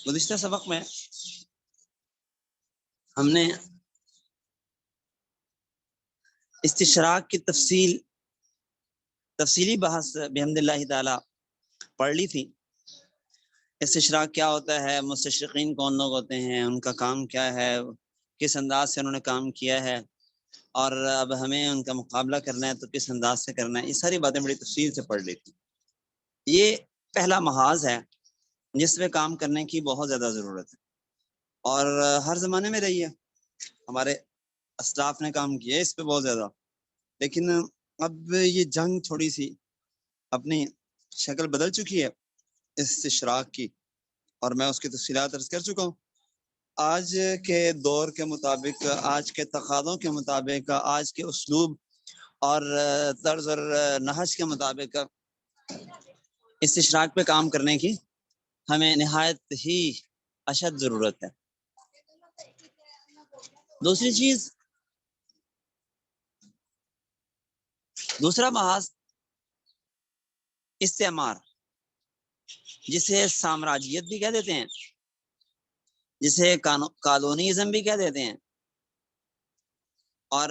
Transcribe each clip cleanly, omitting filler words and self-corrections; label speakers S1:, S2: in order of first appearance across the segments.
S1: گزشتہ سبق میں ہم نے استشراق کی تفصیلی بحث بحمد اللہ تعالی پڑھ لی تھی۔ استشراق کیا ہوتا ہے، مستشرقین کون لوگ ہوتے ہیں، ان کا کام کیا ہے، کس انداز سے انہوں نے کام کیا ہے، اور اب ہمیں ان کا مقابلہ کرنا ہے تو کس انداز سے کرنا ہے، یہ ساری باتیں بڑی تفصیل سے پڑھ لی تھی۔ یہ پہلا محاذ ہے جس پہ کام کرنے کی بہت زیادہ ضرورت ہے، اور ہر زمانے میں رہی ہے، ہمارے اسلاف نے کام کیا ہے اس پہ بہت زیادہ، لیکن اب یہ جنگ تھوڑی سی اپنی شکل بدل چکی ہے استشراق کی، اور میں اس کی تفصیلات عرض کر چکا ہوں۔ آج کے دور کے مطابق، آج کے تقاضوں کے مطابق، آج کے اسلوب اور طرز اور نہج کے مطابق استشراق پہ کام کرنے کی ہمیں نہایت ہی اشد ضرورت ہے۔ دوسری چیز، دوسرا محاذ استعمار، جسے سامراجیت بھی کہہ دیتے ہیں، جسے کالونیزم بھی کہہ دیتے ہیں، اور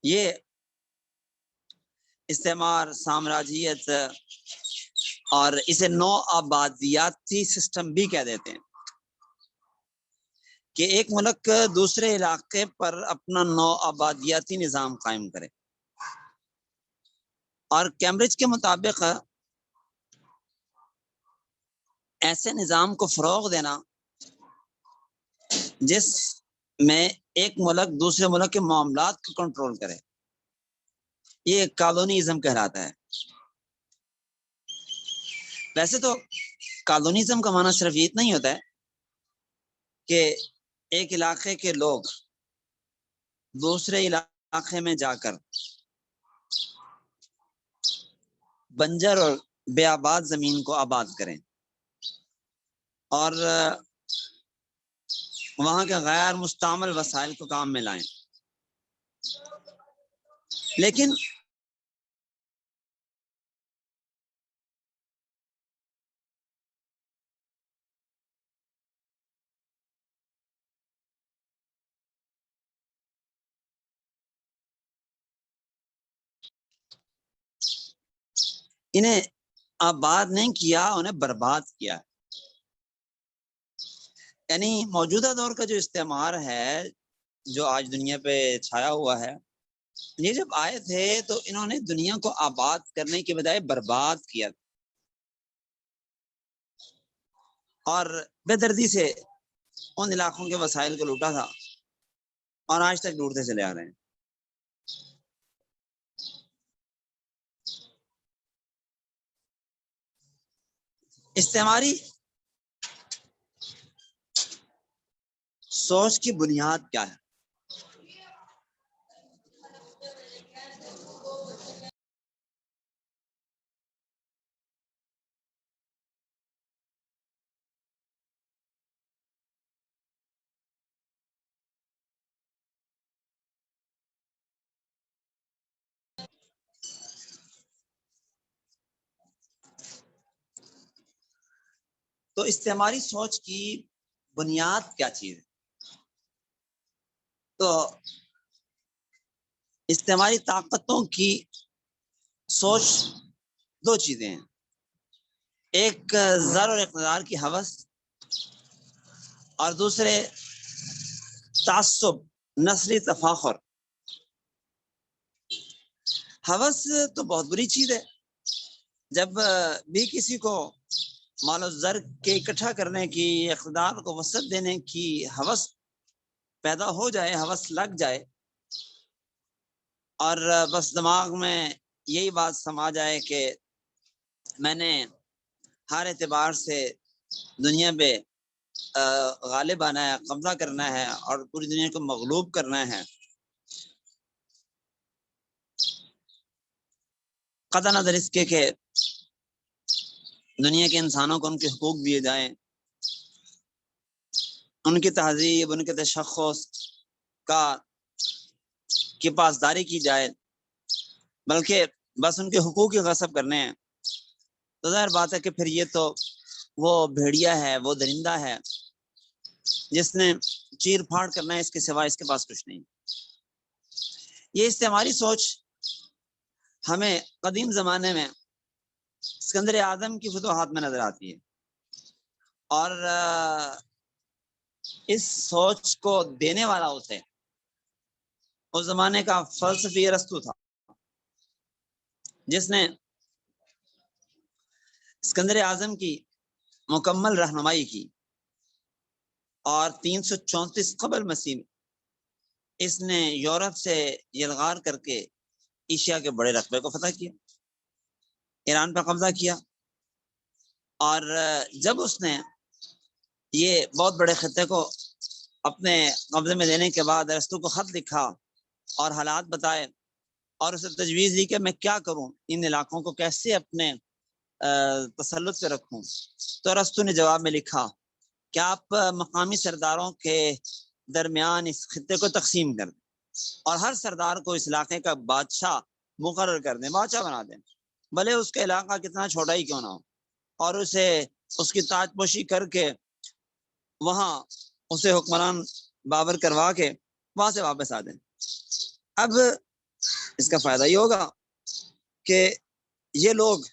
S1: یہ استعمار، سامراجیت اور اسے نو آبادیاتی سسٹم بھی کہہ دیتے ہیں، کہ ایک ملک دوسرے علاقے پر اپنا نو آبادیاتی نظام قائم کرے۔ اور کیمبرج کے مطابق ایسے نظام کو فروغ دینا جس میں ایک ملک دوسرے ملک کے معاملات کو کنٹرول کرے، یہ کالونیزم کہلاتا ہے۔ ویسے تو کالونیزم کا معنی صرف یہ اتنا ہی ہوتا ہے کہ ایک علاقے کے لوگ دوسرے علاقے میں جا کر بنجر اور بے آباد زمین کو آباد کریں اور وہاں کے غیر مستعمل وسائل کو کام میں لائیں۔ لیکن انہیں آباد نہیں کیا، انہیں برباد کیا۔ یعنی موجودہ دور کا جو استعمار ہے جو آج دنیا پہ چھایا ہوا ہے، یہ جب آئے تھے تو انہوں نے دنیا کو آباد کرنے کے بجائے برباد کیا اور بے دردی سے ان علاقوں کے وسائل کو لوٹا تھا، اور آج تک لوٹتے چلے آ رہے ہیں۔ استعماری سوچ کی بنیاد کیا ہے؟ تو استعماری سوچ کی بنیاد کیا چیز ہے؟ تو استعماری طاقتوں کی سوچ دو چیزیں ہیں، ایک زر اور اقتدار کی ہوس، اور دوسرے تعصب، نسلی تفاخر۔ ہوس تو بہت بری چیز ہے، جب بھی کسی کو مال و زر کے اکٹھا کرنے کی، اقتدار کو وسعت دینے کی ہوس پیدا ہو جائے، ہوس لگ جائے، اور بس دماغ میں یہی بات سما جائے کہ میں نے ہر اعتبار سے دنیا پہ غالب آنا ہے، قبضہ کرنا ہے اور پوری دنیا کو مغلوب کرنا ہے، قطع نظر اس کے کہ دنیا کے انسانوں کو ان کے حقوق دیے جائیں، ان کی تہذیب، ان کے تشخص کی پاسداری کی جائے، بلکہ بس ان کے حقوق ہی غصب کرنے ہیں، تو ظاہر بات ہے کہ پھر یہ تو وہ بھیڑیا ہے، وہ درندہ ہے جس نے چیر پھاڑ کرنا ہے، اس کے سوا اس کے پاس کچھ نہیں۔ یہ استعماری سوچ ہمیں قدیم زمانے میں اسکندر اعظم کی فتوحات میں نظر آتی ہے، اور اس سوچ کو دینے والا اسے اس زمانے کا فلسفی ارسطو تھا، جس نے اسکندر اعظم کی مکمل رہنمائی کی، اور 334 قبل مسیح میں اس نے یورپ سے یلغار کر کے ایشیا کے بڑے رقبے کو فتح کیا، ایران پر قبضہ کیا، اور جب اس نے یہ بہت بڑے خطے کو اپنے قبضے میں لینے کے بعد ارسطو کو خط لکھا اور حالات بتائے اور اسے تجویز دی کہ میں کیا کروں، ان علاقوں کو کیسے اپنے تسلط پہ رکھوں، تو ارسطو نے جواب میں لکھا کہ آپ مقامی سرداروں کے درمیان اس خطے کو تقسیم کر دیں اور ہر سردار کو اس علاقے کا بادشاہ مقرر کر دیں، بادشاہ بنا دیں، بھلے اس کا علاقہ کتنا چھوٹا ہی کیوں نہ ہو، اور اسے اس کی تاج پوشی کر کے وہاں اسے حکمران بابر کروا کے وہاں سے واپس آ دیں۔ اب اس کا فائدہ یہ ہوگا کہ یہ لوگ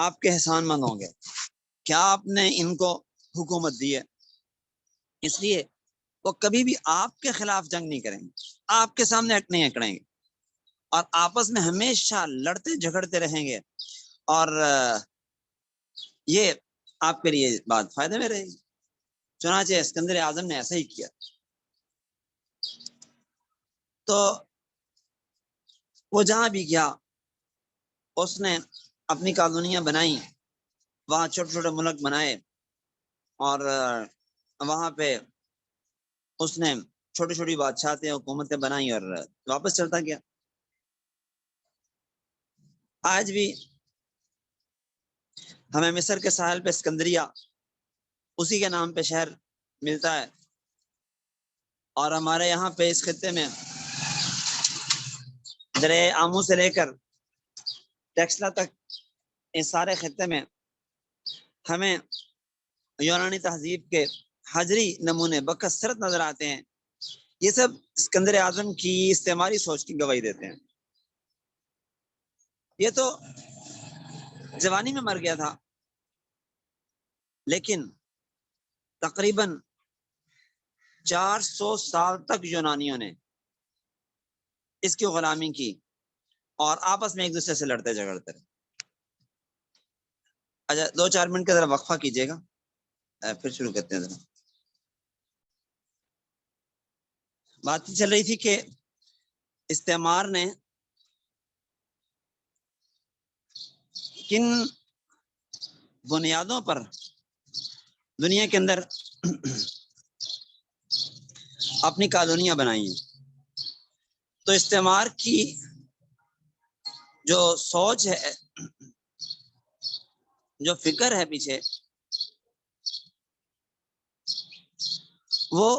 S1: آپ کے احسان مند ہوں گے، کیا آپ نے ان کو حکومت دی ہے، اس لیے وہ کبھی بھی آپ کے خلاف جنگ نہیں کریں گے، آپ کے سامنے نہیں اکڑیں گے، اور آپس میں ہمیشہ لڑتے جھگڑتے رہیں گے، اور یہ آپ کے لیے بات فائدے میں رہے گی۔ چنانچہ اسکندر اعظم نے ایسا ہی کیا، تو وہ جہاں بھی گیا اس نے اپنی کالونیاں بنائی، وہاں چھوٹے چھوٹے ملک بنائے، اور وہاں پہ اس نے چھوٹی چھوٹی بادشاہتیں حکومتیں بنائی اور واپس چلتا گیا۔ آج بھی ہمیں مصر کے ساحل پہ اسکندریہ اسی کے نام پہ شہر ملتا ہے، اور ہمارے یہاں پہ اس خطے میں درے آمو سے لے کر ٹیکسلا تک اس سارے خطے میں ہمیں یونانی تہذیب کے حجری نمونے بکثرت نظر آتے ہیں۔ یہ سب اسکندر اعظم کی استعماری سوچ کی گواہی دیتے ہیں۔ یہ تو جوانی میں مر گیا تھا، لیکن تقریباً 400 سال تک یونانیوں نے اس کی غلامی کی اور آپس میں ایک دوسرے سے لڑتے جھگڑتے رہے۔ اچھا 2-4 منٹ کا ذرا وقفہ کیجیے گا، پھر شروع کرتے ہیں۔ ذرا بات چل رہی تھی کہ استعمار نے کن بنیادوں پر دنیا کے اندر اپنی کالونیاں بنائی ہیں۔ تو استعمار کی جو سوچ ہے، جو فکر ہے پیچھے، وہ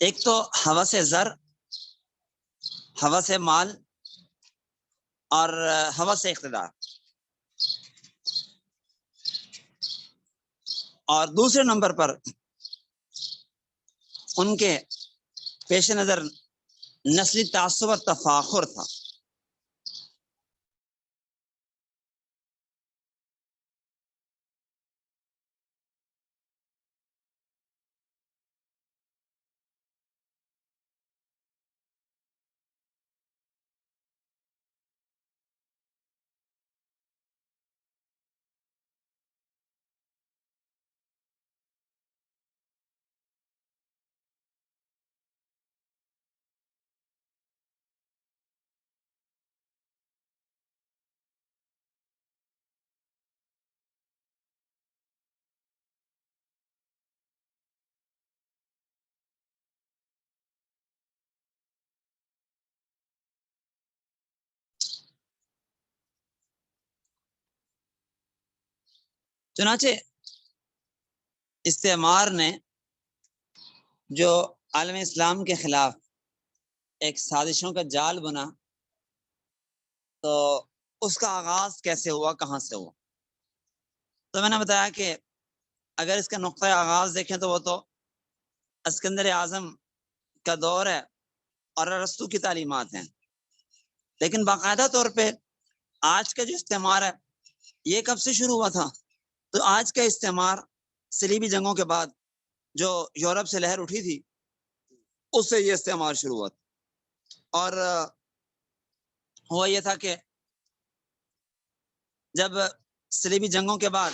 S1: ایک تو ہوس زر، ہوس مال اور ہوس اقتدار، اور دوسرے نمبر پر ان کے پیش نظر نسلی تعصب اور تفاخر تھا۔ چنانچہ استعمار نے جو عالم اسلام کے خلاف ایک سازشوں کا جال بنا، تو اس کا آغاز کیسے ہوا، کہاں سے ہوا؟ تو میں نے بتایا کہ اگر اس کا نقطۂ آغاز دیکھیں تو وہ تو اسکندر اعظم کا دور ہے اور ارسطو کی تعلیمات ہیں، لیکن باقاعدہ طور پہ آج کا جو استعمار ہے یہ کب سے شروع ہوا تھا؟ تو آج کا استعمار صلیبی جنگوں کے بعد جو یورپ سے لہر اٹھی تھی اس سے یہ استعمار شروع ہوا تھا، اور ہوا یہ تھا کہ جب صلیبی جنگوں کے بعد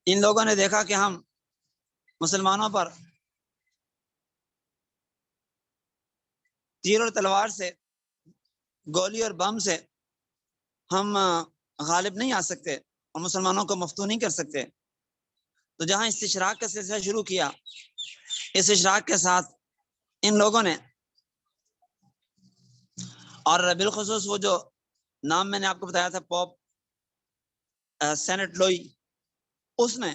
S1: ان لوگوں نے دیکھا کہ ہم مسلمانوں پر تیر اور تلوار سے، گولی اور بم سے ہم غالب نہیں آ سکتے اور مسلمانوں کو مفتون نہیں کر سکتے، تو جہاں استشراق کا سلسلہ شروع کیا، اس اشراق کے ساتھ ان لوگوں نے، اور بالخصوص وہ جو نام میں نے آپ کو بتایا تھا پوپ سینٹ لوئی، اس نے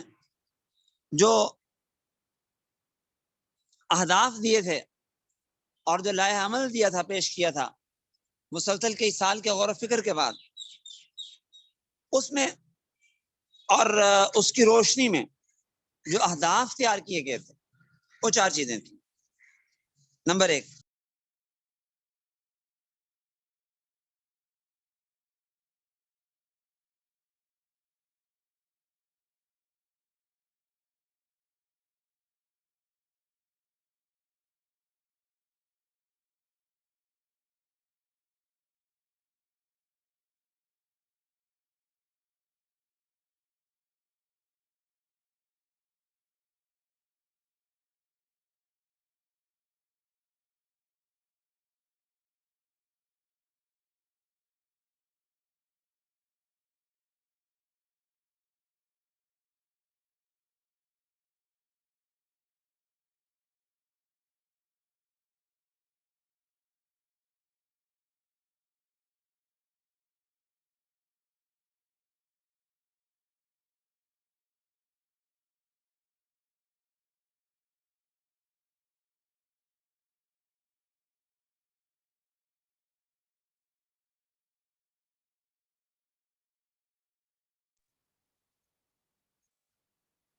S1: جو اہداف دیے تھے اور جو لائحہ عمل دیا تھا، پیش کیا تھا مسلسل کئی سال کے غور و فکر کے بعد، اس میں اور اس کی روشنی میں جو اہداف تیار کیے گئے تھے وہ 4 چیزیں تھیں۔ نمبر 1،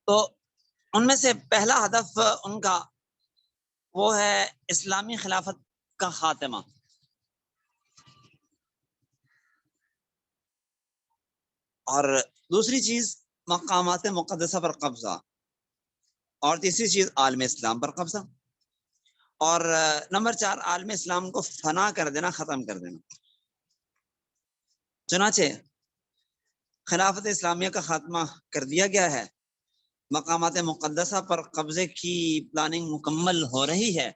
S1: تو ان میں سے پہلا ہدف ان کا وہ ہے اسلامی خلافت کا خاتمہ، اور دوسری چیز مقامات مقدسہ پر قبضہ، اور تیسری چیز عالم اسلام پر قبضہ، اور نمبر 4 عالم اسلام کو فنا کر دینا، ختم کر دینا۔ چنانچہ خلافت اسلامیہ کا خاتمہ کر دیا گیا ہے، مقامات مقدسہ پر قبضے کی پلاننگ مکمل ہو رہی ہے،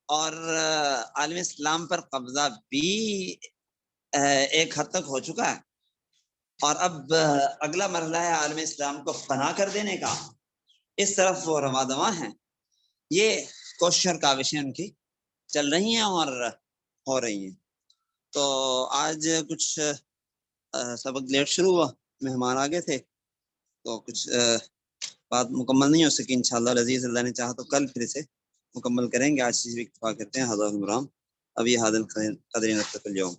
S1: اور عالم اسلام پر قبضہ بھی ایک حد تک ہو چکا ہے، اور اب اگلا مرحلہ ہے عالم اسلام کو فنا کر دینے کا۔ اس طرف وہ رواں دواں ہیں، یہ کوشش اور کاوشیں ان کی چل رہی ہیں اور ہو رہی ہیں۔ تو آج کچھ سبق لیٹ شروع ہوا، مہمان آگے تھے تو کچھ بات مکمل نہیں ہو سکی، انشاءاللہ العزیز اللہ نے چاہا تو کل پھر سے مکمل کریں گے۔ آج چیز بھی اتفاق کرتے ہیں، حضرت مرام ابھی حاضر قدرین اليوم۔